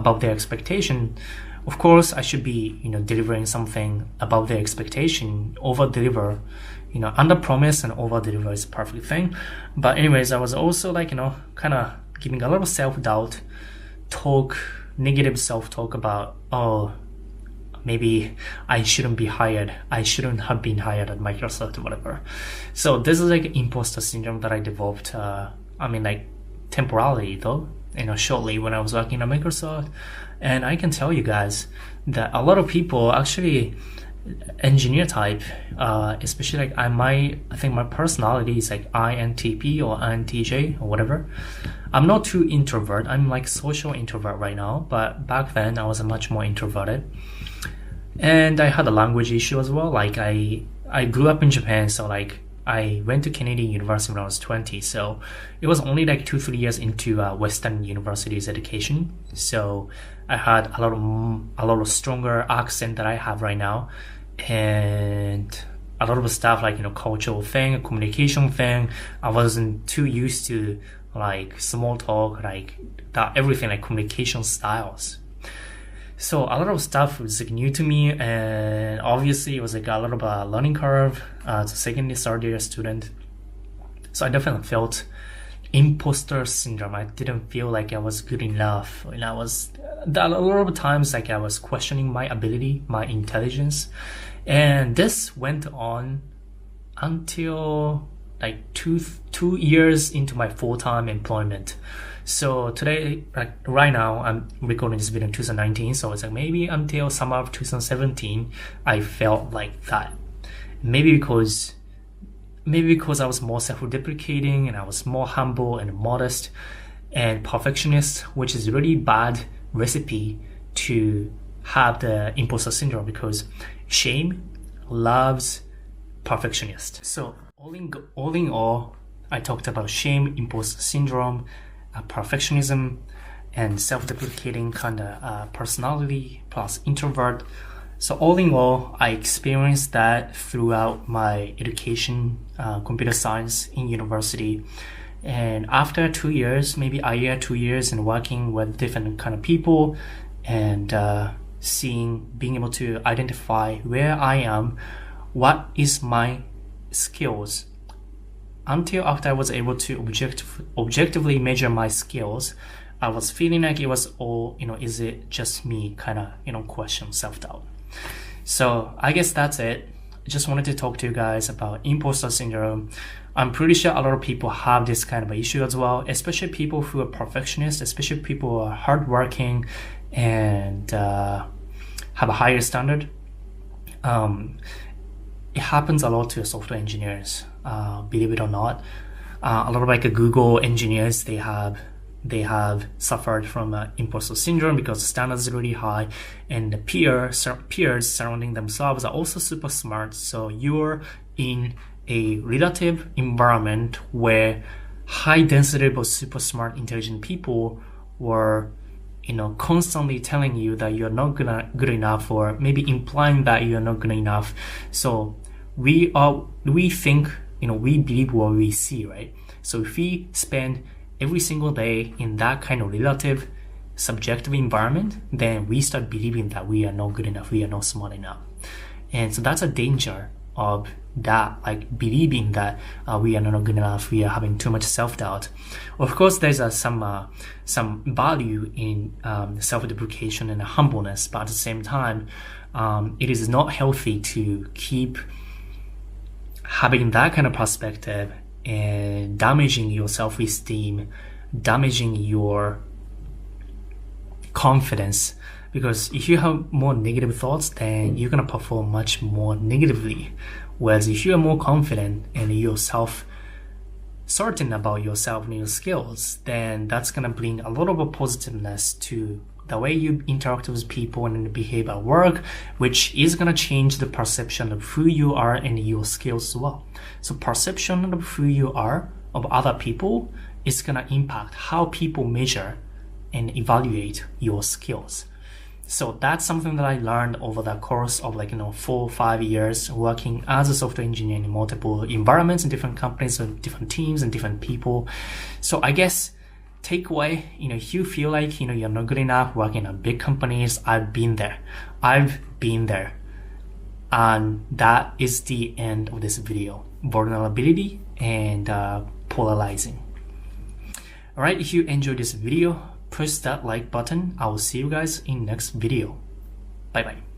above their expectation, of course I should be, delivering something above their expectation, over deliver, under promise and over deliver is a perfect thing. But anyways, I was also like, kind of giving a lot of self-doubt, negative self-talk about, oh, maybe I shouldn't be hired. I shouldn't have been hired at Microsoft or whatever. So this is like imposter syndrome that I developed, temporarily though, shortly when I was working at Microsoft. And I can tell you guys that a lot of people actually engineer type, especially like I think my personality is like INTP or INTJ or whatever. I'm not too introvert. I'm like social introvert right now, but back then I was much more introverted. And I had a language issue as well. Like I grew up in Japan, so like I went to Canadian University when I was 20. So it was only like 2-3 years into Western university's education. So I had a lot of stronger accent that I have right now, and a lot of stuff like cultural thing, communication thing. I wasn't too used to like small talk, like that, everything like communication styles. So a lot of stuff was like new to me, and obviously it was like a lot of a learning curve as a second year, third year student. So I definitely felt imposter syndrome. I didn't feel like I was good enough. And a lot of times like I was questioning my ability, my intelligence. And this went on until like two years into my full-time employment. So today, like right now, I'm recording this video in 2019. So it's like maybe until summer of 2017, I felt like that. Maybe because I was more self-deprecating and I was more humble and modest and perfectionist, which is a really bad recipe to have the imposter syndrome, because shame loves perfectionist. So all in all, I talked about shame, imposter syndrome, perfectionism, and self-deprecating kind of personality plus introvert. So all in all, I experienced that throughout my education, computer science in university. And after 2 years, maybe a year, 2 years, and working with different kind of people and being able to identify where I am, what is my skills. Until after I was able to objectively measure my skills, I was feeling like it was all, is it just me kind of, question, self-doubt. So I guess that's it. I just wanted to talk to you guys about imposter syndrome. I'm pretty sure a lot of people have this kind of issue as well, especially people who are perfectionists, especially people who are hardworking and have a higher standard. It happens a lot to software engineers, believe it or not. A lot of like Google engineers, they have suffered from imposter syndrome because the standards are really high, and the peers surrounding themselves are also super smart. So you're in a relative environment where high density but super smart, intelligent people were constantly telling you that you're not good enough, or maybe implying that you're not good enough. So we think, we believe what we see, right? So if we spend every single day in that kind of relative subjective environment, then we start believing that we are not good enough, we are not smart enough. And so that's a danger of that, like believing that we are not good enough, we are having too much self-doubt. Of course, there's some value in self-deprecation and humbleness, but at the same time, it is not healthy to keep having that kind of perspective and damaging your self-esteem, damaging your confidence. Because if you have more negative thoughts, then you're going to perform much more negatively. Whereas if you are more confident and you're certain about yourself and your skills, then that's going to bring a lot of a positiveness to the way you interact with people and behave at work, which is going to change the perception of who you are and your skills as well. So perception of who you are of other people is going to impact how people measure and evaluate your skills. So that's something that I learned over the course of 4 or 5 years working as a software engineer in multiple environments, in different companies, with different teams and different people. So I guess takeaway, if you feel like, you're not good enough working at big companies, I've been there. And that is the end of this video. Vulnerability and polarizing. Alright, if you enjoyed this video, press that like button. I will see you guys in next video. Bye bye.